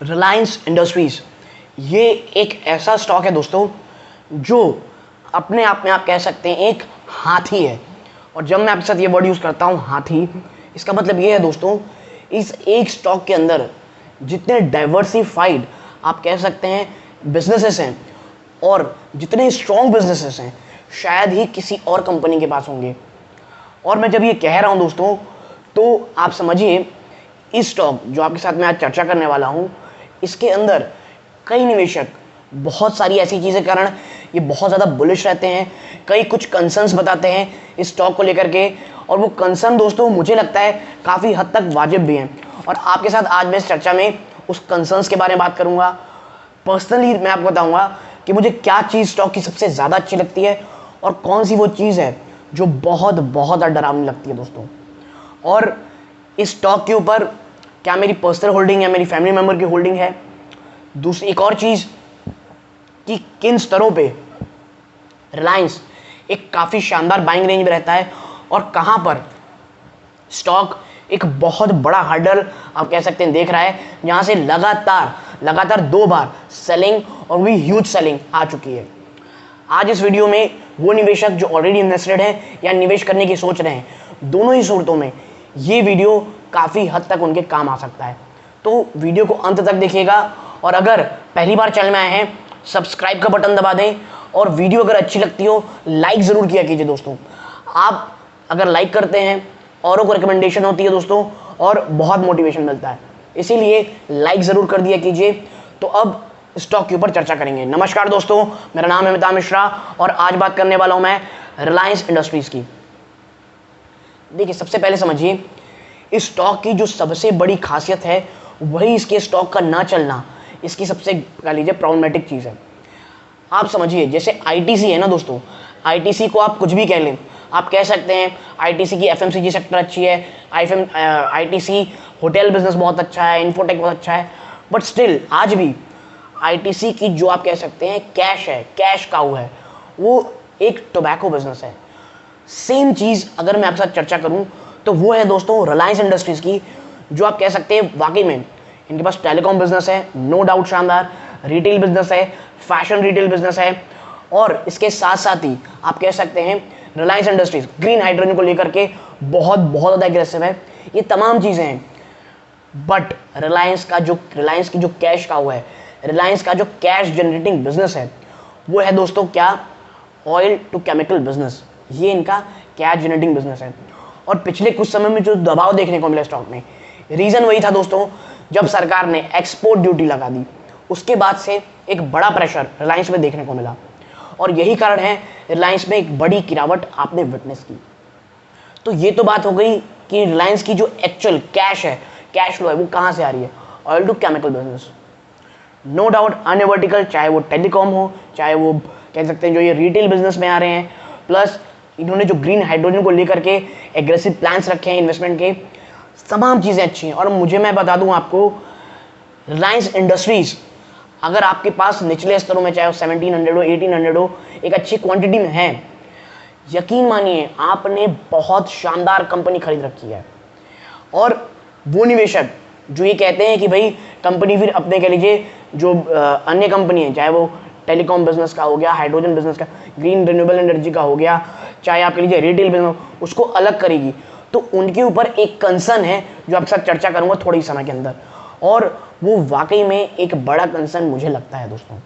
Reliance industries ये एक ऐसा स्टॉक है दोस्तों जो अपने आप में आप कह सकते हैं एक हाथी है। और जब मैं आपके साथ ये वर्ड यूज़ करता हूँ हाथी, इसका मतलब ये है दोस्तों, इस एक स्टॉक के अंदर जितने डाइवर्सिफाइड आप कह सकते हैं बिजनेसेस हैं और जितने स्ट्रॉन्ग बिजनेसेस हैं शायद ही किसी और कंपनी के पास होंगे। और मैं जब ये कह रहा हूँ दोस्तों तो आप समझिए इस स्टॉक जो आपके साथ मैं आज चर्चा करने वाला हूँ इसके अंदर कई निवेशक बहुत सारी ऐसी चीज़ें कारण ये बहुत ज़्यादा बुलिश रहते हैं, कई कुछ कंसर्न्स बताते हैं इस स्टॉक को लेकर के, और वो कंसर्न दोस्तों मुझे लगता है काफ़ी हद तक वाजिब भी हैं। और आपके साथ आज मैं इस चर्चा में उस कंसर्न्स के बारे में बात करूंगा। पर्सनली मैं आपको बताऊंगा कि मुझे क्या चीज़ स्टॉक की सबसे ज़्यादा अच्छी लगती है और कौन सी वो चीज़ है जो बहुत बहुत डरावनी लगती है दोस्तों। और इस स्टॉक के ऊपर क्या मेरी पर्सनल होल्डिंग है, मेरी फैमिली मेम्बर की होल्डिंग है। दूसरी एक और चीज़ कि किन स्तरों पे रिलायंस एक काफ़ी शानदार बाइंग रेंज में रहता है और कहाँ पर स्टॉक एक बहुत बड़ा हर्डल आप कह सकते हैं देख रहा है, जहाँ से लगातार 2 बार सेलिंग और भी ह्यूज सेलिंग आ चुकी है। आज इस वीडियो में वो निवेशक जो ऑलरेडी इन्वेस्टेड हैं या निवेश करने की सोच रहे हैं, दोनों ही सूरतों में ये वीडियो काफ़ी हद तक उनके काम आ सकता है। तो वीडियो को अंत तक देखिएगा और अगर पहली बार चैनल में आए हैं सब्सक्राइब का बटन दबा दें और वीडियो अगर अच्छी लगती हो लाइक ज़रूर किया कीजिए दोस्तों। आप अगर लाइक करते हैं औरों को रिकमेंडेशन होती है दोस्तों और बहुत मोटिवेशन मिलता है, इसीलिए लाइक ज़रूर कर दिया कीजिए। तो अब स्टॉक के ऊपर चर्चा करेंगे। नमस्कार दोस्तों, मेरा नाम है अमिताभ मिश्रा और आज बात करने वाला हूं मैं रिलायंस इंडस्ट्रीज़ की। देखिए सबसे पहले समझिए इस स्टॉक की जो सबसे बड़ी खासियत है वही इसके स्टॉक का ना चलना इसकी सबसे कह लीजिए प्रॉब्लमेटिक चीज़ है। आप समझिए जैसे आईटीसी है ना दोस्तों, आईटीसी को आप कुछ भी कह लें, आप कह सकते हैं आईटीसी की एफएमसीजी सेक्टर अच्छी है, आईटीसी होटल बिजनेस बहुत अच्छा है, इन्फोटेक बहुत अच्छा है, बट स्टिल आज भी आईटीसी की जो आप कह सकते हैं कैश है, कैश काऊ है, वो एक टोबैको बिजनेस है। सेम चीज़ अगर मैं आपके साथ चर्चा करूं तो वो है दोस्तों रिलायंस इंडस्ट्रीज़ की, जो आप कह सकते हैं वाकई में इनके पास टेलीकॉम बिजनेस है, नो डाउट शानदार, रिटेल बिजनेस है, फैशन रिटेल बिजनेस है, और इसके साथ साथ ही आप कह सकते हैं रिलायंस इंडस्ट्रीज ग्रीन हाइड्रोजन को लेकर के बहुत ज़्यादा एग्रेसिव है। ये तमाम चीज़ें हैं, बट रिलायंस की जो कैश काऊ है, रिलायंस का जो कैश जनरेटिंग बिजनेस है वो है दोस्तों क्या, ऑयल टू केमिकल बिजनेस। ये इनका कैश जनरेटिंग बिजनेस है। और पिछले कुछ समय में जो दबाव देखने को मिला स्टॉक में, रीज़न वही था दोस्तों, जब सरकार ने एक्सपोर्ट ड्यूटी लगा दी उसके बाद से एक बड़ा प्रेशर रिलायंस में देखने को मिला और यही कारण है रिलायंस में एक बड़ी गिरावट आपने विटनेस की। तो ये तो बात हो गई कि रिलायंस की जो एक्चुअल कैश है, कैश फ्लो है, वो कहाँ से आ रही है, oil to chemical business. No doubt अन्य वर्टिकल, चाहे वो टेलीकॉम हो, चाहे वो कह सकते हैं जो ये रिटेल बिजनेस में आ रहे हैं, प्लस इन्होंने जो ग्रीन हाइड्रोजन को लेकर के एग्रेसिव प्लान्स रखे हैं इन्वेस्टमेंट के, तमाम चीज़ें अच्छी हैं। और मैं बता दूं आपको, रिलायंस इंडस्ट्रीज अगर आपके पास निचले स्तरों में चाहे 1700 हो 1800 हो एक अच्छी क्वांटिटी में है, यकीन मानिए आपने बहुत शानदार कंपनी खरीद रखी है। और वो निवेशक जो ये कहते हैं कि भाई कंपनी फिर अपने कह लीजिए जो अन्य कंपनी है, चाहे वो टेलीकॉम बिजनेस का हो गया, हाइड्रोजन बिजनेस का, ग्रीन रिन्यूएबल एनर्जी का हो गया, चाहे आप कह लीजिए रिटेल बिजनेस, उसको अलग करेगी, तो उनके ऊपर एक कंसर्न है जो आपके साथ चर्चा करूंगा थोड़ी समय के अंदर, और वो वाकई में एक बड़ा कंसर्न मुझे लगता है दोस्तों।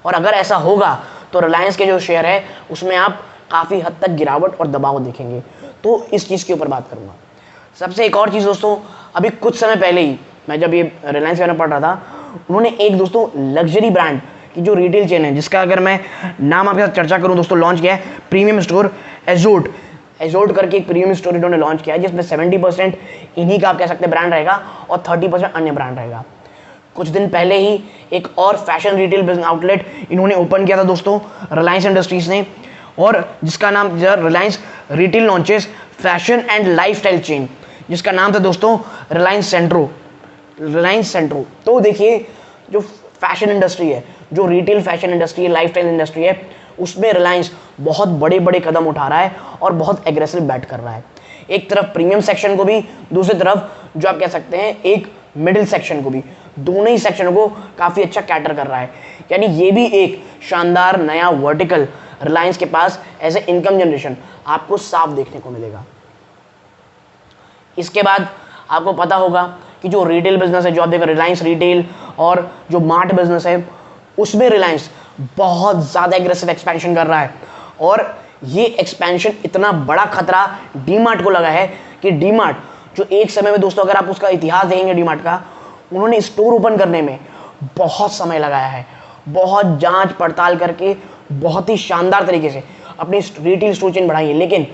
और अगर ऐसा होगा तो रिलायंस के जो शेयर है उसमें आप काफ़ी हद तक गिरावट और दबाव देखेंगे। तो इस चीज़ के ऊपर बात करूंगा। सबसे एक और चीज़ दोस्तों, अभी कुछ समय पहले ही मैं जब ये रिलायंस के बारे में पढ़ रहा था, उन्होंने एक दोस्तों लग्जरी ब्रांड की जो रिटेल चेन है, जिसका अगर मैं नाम आपके साथ चर्चा करूं दोस्तों, लॉन्च किया है प्रीमियम स्टोर एजोर्ट करके एक प्रीमियम स्टोर इन्होंने लॉन्च किया है, जिसमें 70% इन्हीं का आप कह सकते हैं ब्रांड रहेगा और 30% अन्य ब्रांड रहेगा। कुछ दिन पहले ही एक और फैशन रिटेल बिजनेस आउटलेट इन्होंने ओपन किया था दोस्तों रिलायंस इंडस्ट्रीज ने, और जिसका नाम Reliance retail launches fashion and lifestyle chain, जिसका नाम था दोस्तों रिलायंस सेंट्रो। तो देखिए जो फैशन इंडस्ट्री है, जो रिटेल फैशन इंडस्ट्री है, लाइफस्टाइल इंडस्ट्री है, उसमें रिलायंस बहुत बड़े कदम उठा रहा है और बहुत एग्रेसिव बैट कर रहा है। एक तरफ प्रीमियम सेक्शन को भी, दूसरी तरफ जो आप कह सकते हैं एक मिडिल सेक्शन को भी, दोनों ही सेक्शनों को काफ़ी अच्छा कैटर कर रहा है। यानी ये भी एक शानदार नया वर्टिकल रिलायंस के पास एज ए इनकम जनरेशन आपको साफ देखने को मिलेगा। इसके बाद आपको पता होगा कि जो रिटेल बिजनेस है, जो आप देखो रिलायंस रिटेल और जो मार्ट बिजनेस है, उसमें रिलायंस बहुत ज़्यादा एग्रेसिव एक्सपेंशन कर रहा है। और ये एक्सपेंशन इतना बड़ा खतरा डीमार्ट को लगा है कि डीमार्ट जो एक समय में दोस्तों, अगर आप उसका इतिहास देखेंगे डीमार्ट का, उन्होंने स्टोर ओपन करने में बहुत समय लगाया है, बहुत जांच पड़ताल करके बहुत ही शानदार तरीके से अपनी रिटेल स्टोर चेन बढ़ाई है। लेकिन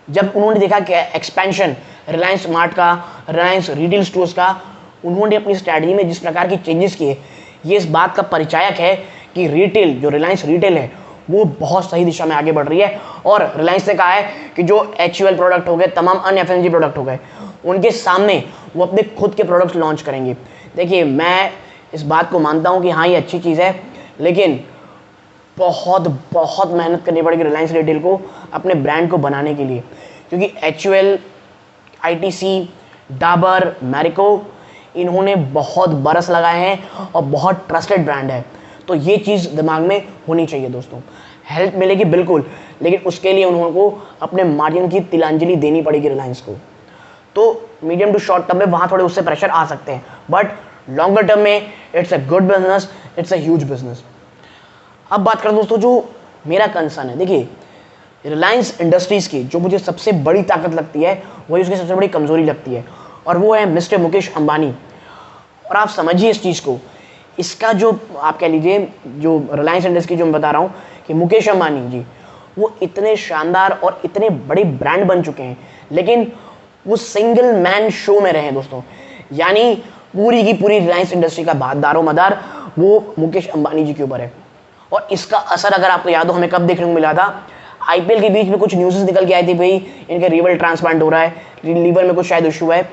जब उन्होंने देखा कि एक्सपेंशन रिलायंस मार्ट का, रिलायंस रिटेल स्टोर्स का, उन्होंने अपनी स्ट्रैटेजी में जिस प्रकार की चेंजेस किए, ये इस बात का परिचायक है कि रिटेल, जो रिलायंस रिटेल है, वो बहुत सही दिशा में आगे बढ़ रही है। और रिलायंस ने कहा है कि जो HUL प्रोडक्ट हो गए, तमाम अन्य FMCG प्रोडक्ट हो गए, उनके सामने वो अपने खुद के प्रोडक्ट्स लॉन्च करेंगे। देखिए, मैं इस बात को मानता हूँ कि हाँ ये अच्छी चीज़ है, लेकिन बहुत बहुत मेहनत करनी पड़ेगी रिलायंस रिटेल को अपने ब्रांड को बनाने के लिए, क्योंकि HUL, ITC, डाबर, मैरिको, इन्होंने बहुत बरस लगाए हैं और बहुत ट्रस्टेड ब्रांड है। तो ये चीज़ दिमाग में होनी चाहिए दोस्तों। हेल्प मिलेगी बिल्कुल, लेकिन उसके लिए उनको अपने मार्जिन की तिलांजलि देनी पड़ेगी रिलायंस को। तो मीडियम टू शॉर्ट टर्म में वहाँ थोड़े उससे प्रेशर आ सकते हैं, बट लॉन्गर टर्म में it's a good business, it's a huge business. अब बात करें दोस्तों, जो मेरा कंसर्न है, देखिए रिलायंस इंडस्ट्रीज़ की जो मुझे सबसे बड़ी ताकत लगती है, वही उसकी सबसे बड़ी कमज़ोरी लगती है, और वो है मिस्टर मुकेश अंबानी। और आप समझिए इस चीज़ को, इसका जो आप कह लीजिए, जो रिलायंस इंडस्ट्री जो मैं बता रहा हूँ कि मुकेश अंबानी जी, वो इतने शानदार और इतने बड़े ब्रांड बन चुके हैं, लेकिन वो सिंगल मैन शो में रहे दोस्तों। यानी पूरी की पूरी रिलायंस इंडस्ट्री का दारोमदार वो मुकेश अंबानी जी के ऊपर है। और इसका असर अगर आपको याद हो, हमें कब देखने को मिला था, IPL के बीच में कुछ न्यूज़ निकल के आई थी, भाई इनके लीवर ट्रांसप्लांट हो रहा है, लीवर में कुछ शायद इशू है।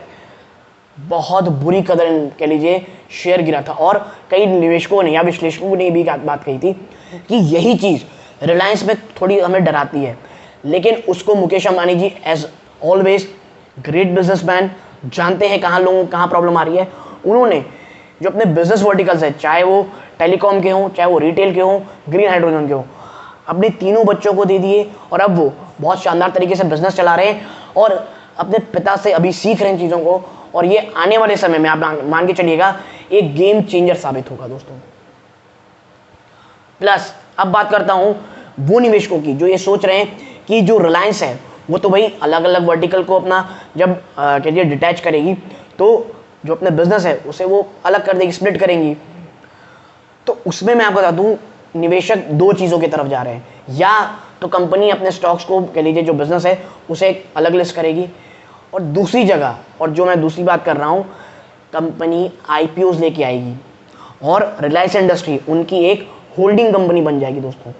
बहुत बुरी कदर कह लीजिए शेयर गिरा था, और कई निवेशकों ने या विश्लेषकों ने भी बात कही थी कि यही चीज़ रिलायंस में थोड़ी हमें डराती है। लेकिन उसको मुकेश अंबानी जी एज ऑलवेज ग्रेट बिजनेसमैन, जानते हैं कहाँ लोगों को कहाँ प्रॉब्लम आ रही है। उन्होंने जो अपने बिजनेस वर्टिकल्स है, चाहे वो टेलीकॉम के हों, चाहे वो रिटेल के हों, ग्रीन हाइड्रोजन के हों, अपने तीनों बच्चों को दे दिए, और अब वो बहुत शानदार तरीके से बिजनेस चला रहे हैं और अपने पिता से अभी सीख रहे हैं चीज़ों को। और ये आने वाले समय में आप मान के चलिएगा एक गेम चेंजर साबित होगा दोस्तों। प्लस अब बात करता हूं वो निवेशकों की जो ये सोच रहे हैं कि जो रिलायंस है वो तो भाई अलग अलग वर्टिकल को अपना जब कहिए डिटैच करेगी, तो जो अपने बिजनेस है उसे वो अलग कर देगी, स्प्लिट करेंगी। तो उसमें मैं आपको बता दूं, निवेशक दो चीज़ों की तरफ जा रहे हैं, या तो कंपनी अपने स्टॉक्स को कह लीजिए जो बिजनेस है उसे एक अलग लिस्ट करेगी, और दूसरी जगह, और जो मैं दूसरी बात कर रहा हूँ, कंपनी IPOs लेके आएगी और रिलायंस इंडस्ट्री उनकी एक होल्डिंग कंपनी बन जाएगी दोस्तों।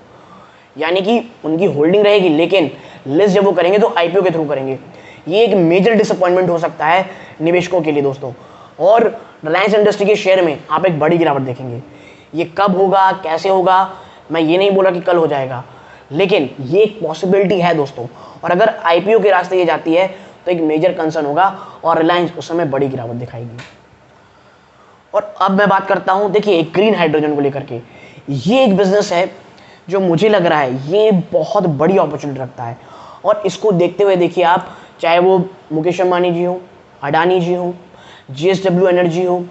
यानी कि उनकी होल्डिंग रहेगी, लेकिन लिस्ट जब वो करेंगे तो IPO के थ्रू करेंगे। ये एक मेजर डिसअपॉइंटमेंट हो सकता है निवेशकों के लिए दोस्तों, और रिलायंस इंडस्ट्री के शेयर में आप एक बड़ी गिरावट देखेंगे। ये कब होगा, कैसे होगा, मैं ये नहीं बोला कि कल हो जाएगा, लेकिन ये एक पॉसिबिलिटी है दोस्तों। और अगर IPO के रास्ते ये जाती है तो एक मेजर कंसर्न होगा और रिलायंस उस समय बड़ी गिरावट दिखाएगी। और अब मैं बात करता हूं, देखिए ग्रीन हाइड्रोजन को लेकर के, ये एक बिजनेस है जो मुझे लग रहा है ये बहुत बड़ी अपॉर्चुनिटी रखता है। और इसको देखते हुए देखिए आप, चाहे वो मुकेश अंबानी जी हो, अडानी जी हो, JSW एनर्जी हो,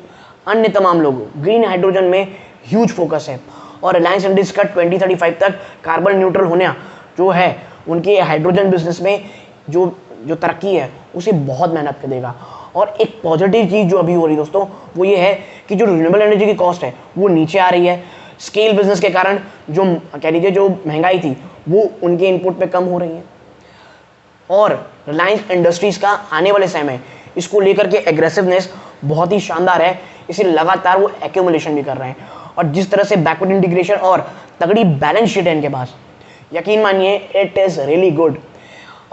अन्य तमाम लोग, ग्रीन हाइड्रोजन में ह्यूज फोकस है। और रिलायंस इंडस्ट्रीज का 2035 तक कार्बन न्यूट्रल होना जो है, उनके हाइड्रोजन बिजनेस में जो तरक्की है उसे बहुत मेहनत कर देगा। और एक पॉजिटिव चीज़ जो अभी हो रही है दोस्तों, वो ये है कि जो रिन्यूएबल एनर्जी की कॉस्ट है वो नीचे आ रही है। स्केल बिजनेस के कारण जो कह लीजिए जो महंगाई थी वो उनके इनपुट पे कम हो रही है। और रिलायंस इंडस्ट्रीज का आने वाले समय इसको लेकर के एग्रेसिवनेस बहुत ही शानदार है, इसलिए लगातार वो एक्यूमुलेशन भी कर रहे हैं। और जिस तरह से बैकवर्ड इंटीग्रेशन और तगड़ी बैलेंस शीट है इनके पास, यकीन मानिए इट इज़ रियली गुड।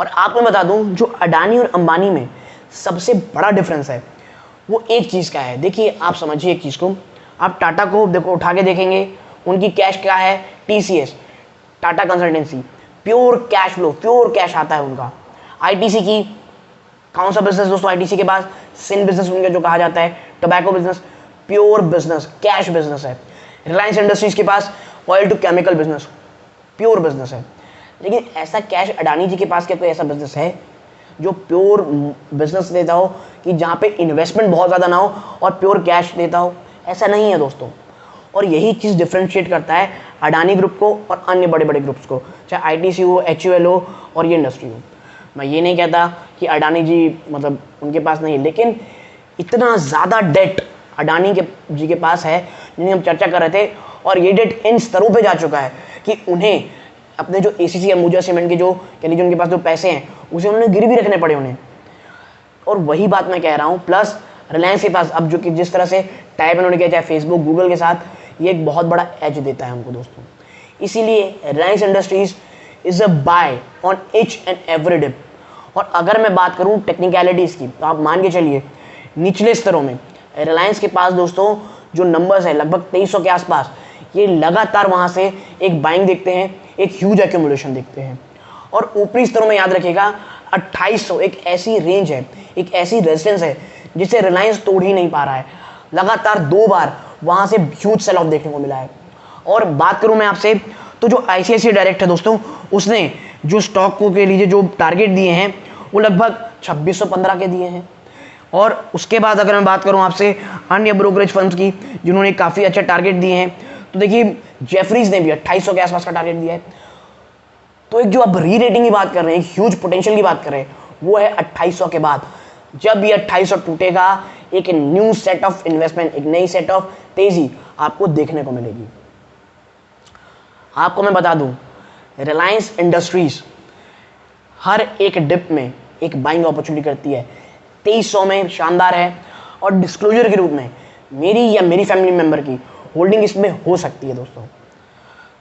और आपको बता दूं, जो अडानी और अंबानी में सबसे बड़ा डिफरेंस है वो एक चीज़ का है। देखिए आप समझिए एक चीज़ को, आप टाटा को देखो उठा के देखेंगे, उनकी कैश क्या है, TCS, Tata consultancy, pure cash flow, pure cash आता है उनका। ITC की कौन सा बिजनेस दोस्तों, ITC के पास सिन बिजनेस उनका जो कहा जाता है, tobacco business, pure business, cash business है। रिलायंस इंडस्ट्रीज के पास oil to chemical business, pure business है। लेकिन ऐसा कैश अडानी जी के पास क्या कोई ऐसा बिजनेस है जो प्योर बिजनेस देता हो, कि जहाँ पे इन्वेस्टमेंट बहुत ज़्यादा ना हो और प्योर कैश देता हो? ऐसा नहीं है दोस्तों। और यही चीज़ डिफ्रेंशिएट करता है अडानी ग्रुप को और अन्य बड़े बड़े ग्रुप्स को, चाहे आईटीसी हो, एचयूएल हो और ये इंडस्ट्री हो। मैं ये नहीं कहता कि अडानी जी मतलब उनके पास नहीं है, लेकिन इतना ज़्यादा डेट अडानी जी के पास है जिन्हें हम चर्चा कर रहे थे, और ये डेट इन स्तरों पे जा चुका है कि उन्हें अपने जो एसीसी अंबुजा सीमेंट के जो कह लीजिए उनके पास जो पैसे हैं उसे उन्होंने गिरवी रखने पड़े उन्हें। और वही बात मैं कह रहा हूँ, प्लस रिलायंस के पास अब जो कि जिस तरह से टाइप उन्होंने किया, चाहे फेसबुक, गूगल के साथ, ये एक बहुत बड़ा एज देता है हमको दोस्तों। इसीलिए Reliance Industries is a buy on each and every dip. और अगर मैं बात करूं टेक्निकलिटीज की, तो आप मान के चलिए निचले स्तरों में रिलायंस के पास दोस्तों जो नंबर्स है लगभग 2300 के आसपास, ये लगातार वहां से एक बाइंग देखते हैं, एक ह्यूज एक्यूमुलेशन देखते हैं। और ऊपरी स्तरों में याद रखिएगा 2800 एक ऐसी रेंज है, एक ऐसी रेजिस्टेंस है जिसे रिलायंस तोड़ ही नहीं पा रहा है। लगातार 2 बार वहां से ह्यूज सेल ऑफ देखने को मिला है। और बात करूं मैं आपसे, तो जो आईसीआईसीआई डायरेक्ट है दोस्तों, उसने जो स्टॉक को के लिए जो टारगेट दिए हैं वो लगभग 2615 के दिए हैं। और उसके बाद अगर मैं बात करूं आपसे अन्य ब्रोकरेज फर्म्स की जिन्होंने काफ़ी अच्छे टारगेट दिए हैं, तो देखिए जेफरीज ने भी 2800 के आसपास का टारगेट दिया है। तो एक जो अब री रेटिंग की बात कर रहे हैं, ह्यूज पोटेंशियल की बात कर रहे हैं, वो है 2800 के बाद। जब ये 2800 टूटेगा, एक न्यू सेट ऑफ इन्वेस्टमेंट, एक नई सेट ऑफ तेजी आपको देखने को मिलेगी। आपको मैं बता दूं, रिलायंस इंडस्ट्रीज हर एक डिप में एक बाइंग अपॉर्चुनिटी करती है। 2300 में शानदार है, और डिस्क्लोजर के रूप में मेरी या मेरी फैमिली मेंबर की होल्डिंग इसमें हो सकती है दोस्तों।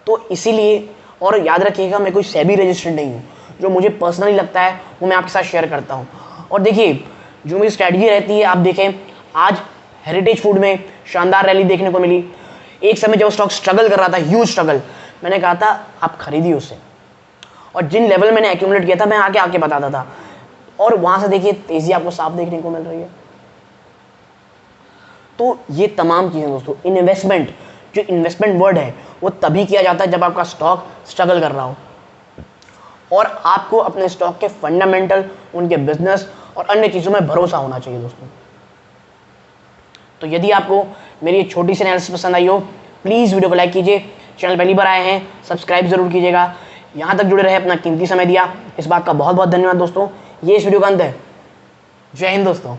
तो इसीलिए, और याद रखिएगा मैं कोई सेबी रजिस्टर्ड नहीं हूँ, जो मुझे पर्सनली लगता है वो मैं आपके साथ शेयर करता हूँ। और देखिए जो मेरी स्ट्रैटेजी रहती है, आप देखें आज हेरिटेज फूड में शानदार रैली देखने को मिली। एक समय जब स्टॉक स्ट्रगल कर रहा था, ह्यूज स्ट्रगल, मैंने कहा था आप खरीदिए उससे, और जिन लेवल मैंने एक्यूमुलेट किया था मैं आके बताता था, और वहां से देखिए तेजी आपको साफ देखने को मिल रही है। तो ये तमाम चीजें दोस्तों, इन्वेस्टमेंट, जो इन्वेस्टमेंट वर्ड है वो तभी किया जाता है जब आपका स्टॉक स्ट्रगल कर रहा हो, और आपको अपने स्टॉक के फंडामेंटल, उनके बिजनेस और अन्य चीजों में भरोसा होना चाहिए दोस्तों। तो यदि आपको मेरी एक छोटी सी एनालिसिस पसंद आई हो, प्लीज वीडियो को लाइक कीजिए, चैनल पहली बार आए हैं सब्सक्राइब जरूर कीजिएगा। यहां तक जुड़े रहे, अपना कीमती समय दिया, इस बात का बहुत बहुत धन्यवाद दोस्तों। ये इस वीडियो का अंत है। जय हिंद दोस्तों।